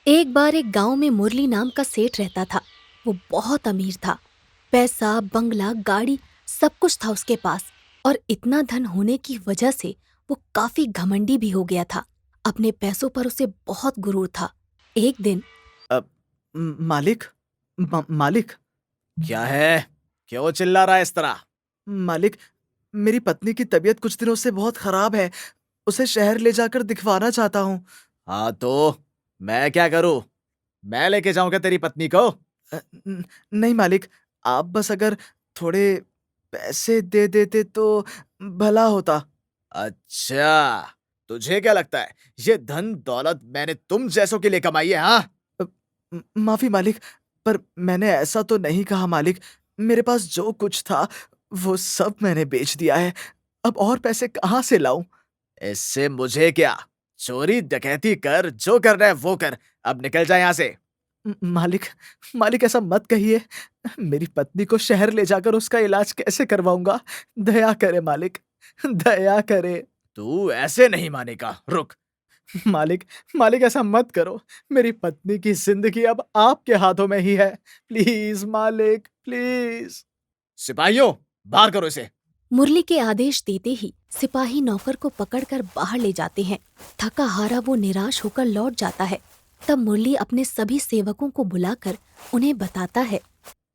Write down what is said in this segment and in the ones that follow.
एक बार एक गांव में मुरली नाम का सेठ रहता था। वो बहुत अमीर था। पैसा, बंगला, गाड़ी, सब कुछ था उसके पास। और इतना धन होने की वजह से वो काफी घमंडी भी हो गया था। अपने पैसों पर उसे बहुत गुरूर था। एक दिन अब मालिक मालिक। क्या है? क्यों चिल्ला रहा है इस तरह? मालिक, मेरी पत्नी की तबीयत कुछ दिनों से बहुत खराब है। उसे शहर ले जाकर दिखवाना चाहता हूँ। हाँ तो मैं क्या करूं? मैं लेके जाऊं क्या तेरी पत्नी को? नहीं मालिक, आप बस अगर थोड़े पैसे दे देते तो भला होता। अच्छा, तुझे क्या लगता है ये धन दौलत मैंने तुम जैसों के लिए कमाई है? हाँ, माफी मालिक, पर मैंने ऐसा तो नहीं कहा मालिक। मेरे पास जो कुछ था वो सब मैंने बेच दिया है। अब और पैसे कहाँ से लाऊं? इससे मुझे क्या? चोरी डकैती कर, जो करना है वो कर। अब निकल जा यहाँ से। मालिक, मालिक ऐसा मत कहिए। मेरी पत्नी को शहर ले जाकर उसका इलाज कैसे करवाऊंगा? दया करे मालिक, दया करे। तू ऐसे नहीं मानेगा, रुक। मालिक, मालिक ऐसा मत करो। मेरी पत्नी की जिंदगी अब आपके हाथों में ही है। प्लीज मालिक, प्लीज। सिपाहियों, बाहर करो इसे। मुरली के आदेश देते ही सिपाही नौकर को पकड़कर बाहर ले जाते हैं। थका हारा वो निराश होकर लौट जाता है। तब मुरली अपने सभी सेवकों को बुलाकर उन्हें बताता है।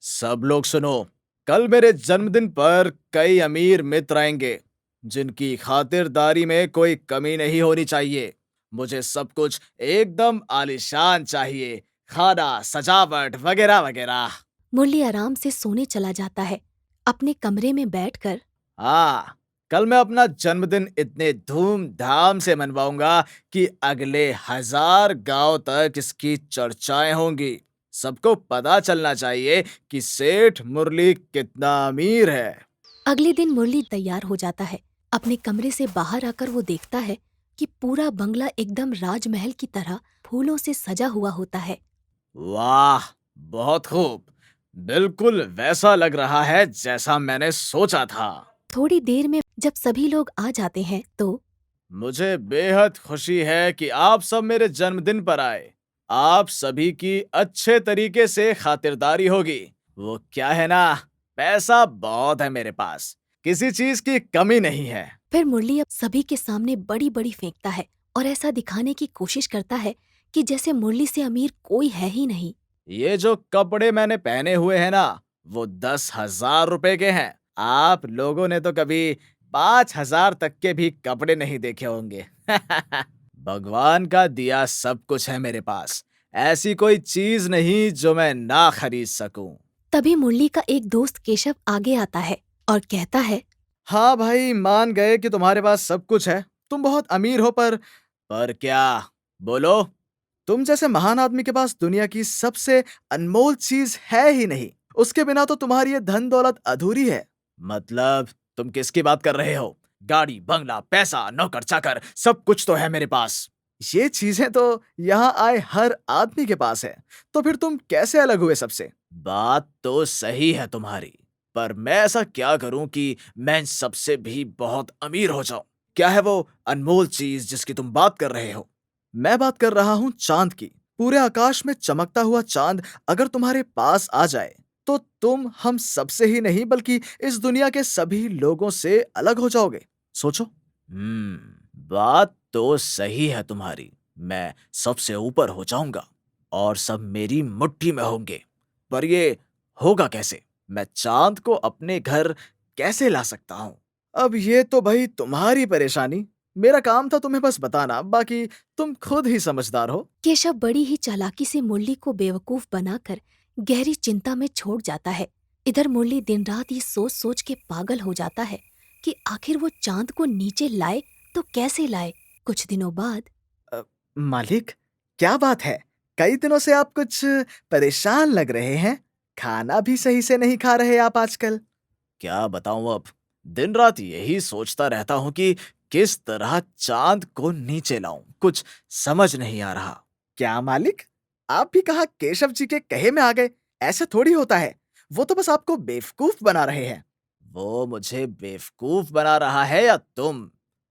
सब लोग सुनो, कल मेरे जन्मदिन पर कई अमीर मित्र आएंगे जिनकी खातिरदारी में कोई कमी नहीं होनी चाहिए। मुझे सब कुछ एकदम आलीशान चाहिए, खाना, सजावट वगैरह वगैरह। मुरली आराम से सोने चला जाता है। अपने कमरे में बैठकर हाँ, कल मैं अपना जन्मदिन इतने धूमधाम से मनवाऊंगा कि अगले 1000 गांव तक इसकी चर्चाएं होंगी। सबको पता चलना चाहिए कि सेठ मुरली कितना अमीर है। अगले दिन मुरली तैयार हो जाता है। अपने कमरे से बाहर आकर वो देखता है कि पूरा बंगला एकदम राजमहल की तरह फूलों से सजा हुआ होता है। वाह, बहुत खूब। बिल्कुल वैसा लग रहा है जैसा मैंने सोचा था। थोड़ी देर में जब सभी लोग आ जाते हैं तो मुझे बेहद खुशी है कि आप सब मेरे जन्मदिन पर आए। आप सभी की अच्छे तरीके से खातिरदारी होगी। वो क्या है ना, पैसा बहुत है मेरे पास, किसी चीज की कमी नहीं है। फिर मुरली अब सभी के सामने बड़ी बड़ी फेंकता है और ऐसा दिखाने की कोशिश करता है कि जैसे मुरली से अमीर कोई है ही नहीं। ये जो कपड़े मैंने पहने हुए हैं ना, वो 10,000 रुपए के हैं। आप लोगों ने तो कभी 5,000 तक के भी कपड़े नहीं देखे होंगे। भगवान का दिया सब कुछ है मेरे पास। ऐसी कोई चीज नहीं जो मैं ना खरीद सकूं। तभी मुरली का एक दोस्त केशव आगे आता है और कहता है। हाँ भाई, मान गए कि तुम्हारे पास सब कुछ है। तुम बहुत अमीर हो, पर क्या? बोलो। तुम जैसे महान आदमी के पास दुनिया की सबसे अनमोल चीज है ही नहीं। उसके बिना तो तुम्हारी ये धन दौलत अधूरी है। मतलब तुम किसकी बात कर रहे हो? गाड़ी, बंगला, पैसा, नौकर चाकर, सब कुछ तो है मेरे पास। ये चीजें तो यहाँ आए हर आदमी के पास है। तो फिर तुम कैसे अलग हुए सबसे? बात तो सही है तुम्हारी, पर मैं ऐसा क्या करूं कि मैं इन सबसे भी बहुत अमीर हो जाऊं? क्या है वो अनमोल चीज जिसकी तुम बात कर रहे हो? मैं बात कर रहा हूं चांद की। पूरे आकाश में चमकता हुआ चांद अगर तुम्हारे पास आ जाए तो तुम हम सबसे ही नहीं बल्कि इस दुनिया के सभी लोगों से अलग हो जाओगे। सोचो। बात तो सही है तुम्हारी। मैं सबसे ऊपर हो जाऊंगा और सब मेरी मुट्ठी में होंगे। पर ये होगा कैसे? मैं चांद को अपने घर कैसे ला सकता हूँ? अब ये तो भाई तुम्हारी परेशानी। मेरा काम था तुम्हें बस बताना, बाकी तुम खुद ही समझदार हो। केशव बड़ी ही चालाकी से मुरली को बेवकूफ बनाकर गहरी चिंता में छोड़ जाता है। इधर मुरली दिन रात ये सोच सोच के पागल हो जाता है कि आखिर वो चांद को नीचे लाए तो कैसे लाए। कुछ दिनों बाद अ, मालिक, क्या बात है? कई दिनों से आप कुछ परेशान लग रहे हैं। खाना भी सही से नहीं खा रहे आप आजकल। क्या बताऊं अब, दिन रात यही सोचता रहता हूं कि किस तरह चांद को नीचे लाऊं। कुछ समझ नहीं आ रहा। क्या मालिक, आप भी कहा केशव जी के कहे में आ गए? ऐसे थोड़ी होता है। वो तो बस आपको बेवकूफ बना रहे हैं। वो मुझे बेवकूफ बना रहा है या तुम?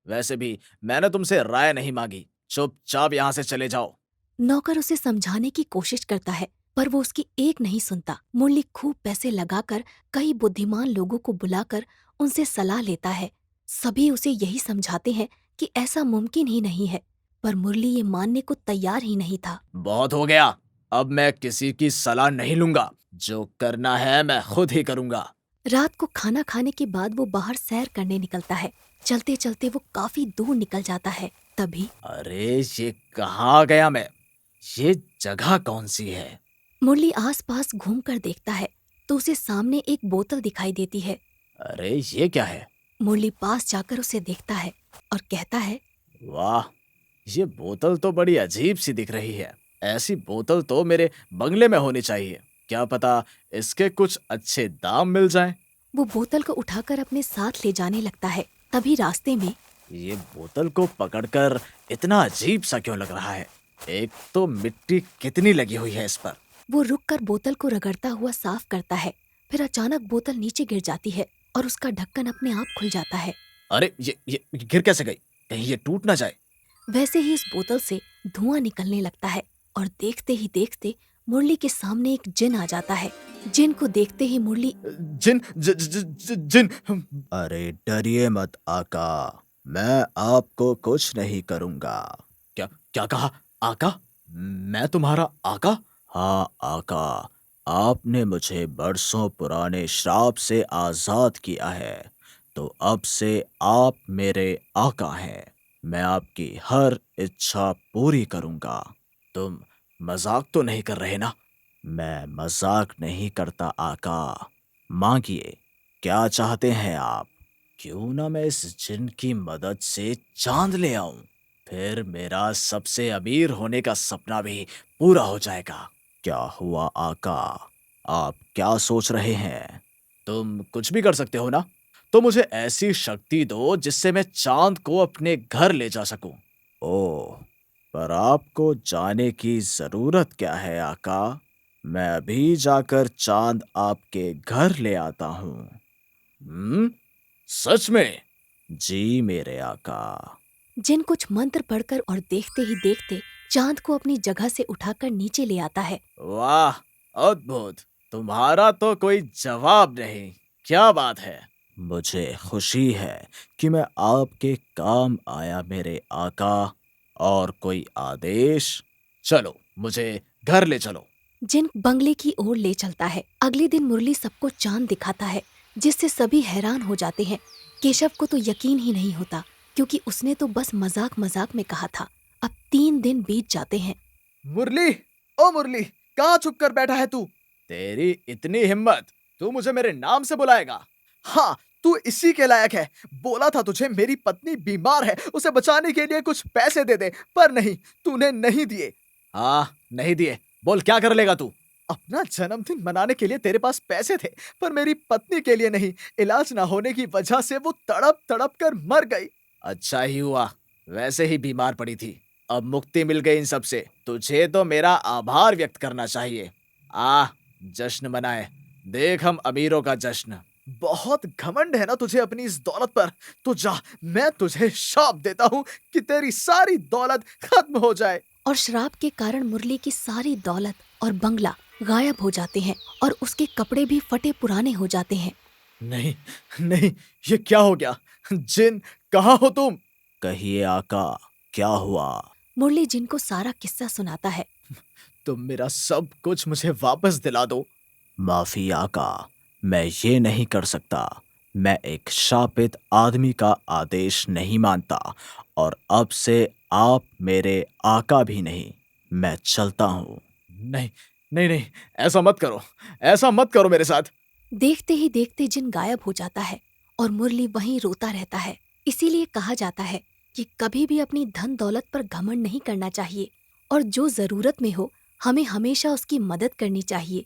वैसे भी मैंने तुमसे राय नहीं मांगी। चुपचाप यहां से चले जाओ। नौकर उसे समझाने की कोशिश करता है पर वो उसकी एक नहीं सुनता। मुरली खूब पैसे लगाकर कई बुद्धिमान लोगों को बुलाकर उनसे सलाह लेता है। सभी उसे यही समझाते हैं कि ऐसा मुमकिन ही नहीं है, पर मुरली ये मानने को तैयार ही नहीं था। बहुत हो गया, अब मैं किसी की सलाह नहीं लूंगा। जो करना है मैं खुद ही करूंगा। रात को खाना खाने के बाद वो बाहर सैर करने निकलता है। चलते चलते वो काफी दूर निकल जाता है। तभी अरे ये कहाँ गया मैं? ये जगह कौन सी है? मुरली आसपास घूमकर देखता है तो उसे सामने एक बोतल दिखाई देती है। अरे ये क्या है? मुरली पास जाकर उसे देखता है और कहता है, वाह, ये बोतल तो बड़ी अजीब सी दिख रही है। ऐसी बोतल तो मेरे बंगले में होनी चाहिए। क्या पता इसके कुछ अच्छे दाम मिल जाएं। वो बोतल को उठाकर अपने साथ ले जाने लगता है। तभी रास्ते में ये बोतल को पकड़कर इतना अजीब सा क्यों लग रहा है? एक तो मिट्टी कितनी लगी हुई है इस पर। वो रुककर बोतल को रगड़ता हुआ साफ करता है। फिर अचानक बोतल नीचे गिर जाती है और उसका ढक्कन अपने आप खुल जाता है। अरे ये गिर कैसे गई? कहीं ये टूट ना जाए। वैसे ही इस बोतल से धुआं निकलने लगता है और देखते ही देखते मुरली के सामने एक जिन आ जाता है। जिन को देखते ही मुरली जिन ज, ज, ज, जिन अरे डरिए मत आका, मैं आपको कुछ नहीं करूंगा। क्या क्या कहा? आका? मैं तुम्हारा आका? हाँ आका, आपने मुझे बरसों पुराने श्राप से आजाद किया है, तो अब से आप मेरे आका हैं। मैं आपकी हर इच्छा पूरी करूंगा। तुम मजाक तो नहीं कर रहे ना? मैं मजाक नहीं करता आका। मांगिए, क्या चाहते हैं आप? क्यों ना मैं इस जिन की मदद से चांद ले आऊं, फिर मेरा सबसे अमीर होने का सपना भी पूरा हो जाएगा। क्या हुआ आका? आप क्या सोच रहे हैं? तुम कुछ भी कर सकते हो ना? तो मुझे ऐसी शक्ति दो जिससे मैं चांद को अपने घर ले जा सकूं। ओह, पर आपको जाने की जरूरत क्या है आका? मैं अभी जाकर चांद आपके घर ले आता हूँ। सच में? जी मेरे आका। जिन कुछ मंत्र पढ़कर और देखते ही देखते चांद को अपनी जगह से उठाकर नीचे ले आता है। वाह, अद्भुत! तुम्हारा तो कोई जवाब नहीं। क्या बात है? मुझे खुशी है कि मैं आपके काम आया मेरे आका। और कोई आदेश? चलो, मुझे घर ले चलो। जिन बंगले की ओर ले चलता है। अगले दिन मुरली सबको चांद दिखाता है जिससे सभी हैरान हो जाते हैं। केशव को तो यकीन ही नहीं होता क्योंकि उसने तो बस मजाक मजाक में कहा था। अब 3 दिन बीत जाते हैं। मुरली, ओ मुरली, कहाँ छुप कर बैठा है तू? तेरी इतनी हिम्मत, तू मुझे मेरे नाम से बुलाएगा? हाँ, तू इसी के लायक है। बोला था तुझे मेरी पत्नी बीमार है, उसे बचाने के लिए कुछ पैसे दे दे, पर नहीं, तूने नहीं दिए। हाँ, नहीं दिए। बोल क्या कर लेगा तू? अपना जन्मदिन मनाने के लिए तेरे पास पैसे थे, पर मेरी पत्नी के लिए नहीं। इलाज ना होने की वजह से वो तड़प तड़प कर मर गई। अच्छा ही हुआ, वैसे ही बीमार पड़ी थी। अब मुक्ति मिल गई इन सब से। तुझे तो मेरा आभार व्यक्त करना चाहिए। जश्न मनाए। देख हम अमीरों का जश्न। बहुत घमंड है ना तुझे अपनी इस दौलत पर। तो जा, मैं तुझे श्राप देता हूँ कि तेरी सारी दौलत खत्म हो जाए। और श्राप के कारण मुरली की सारी दौलत और बंगला गायब हो जाते हैं और उसके कपड़े भी फटे पुराने हो जाते हैं। नहीं, नहीं, ये क्या हो गया? जिन, कहाँ हो तुम? कहिए आका, क्या हुआ? मुरली जिन को सारा किस्सा सुनाता है। तुम मेरा सब कुछ मुझे वापस दिला दो। माफी आका, मैं ये नहीं कर सकता। मैं एक शापित आदमी का आदेश नहीं मानता, और अब से आप मेरे आका भी नहीं। मैं चलता हूँ। नहीं, नहीं, नहीं, ऐसा मत करो। ऐसा मत करो मेरे साथ। देखते ही देखते जिन गायब हो जाता है और मुरली वहीं रोता रहता है। इसीलिए कहा जाता है कि कभी भी अपनी धन दौलत पर घमंड नहीं करना चाहिए और जो जरूरत में हो हमें हमेशा उसकी मदद करनी चाहिए।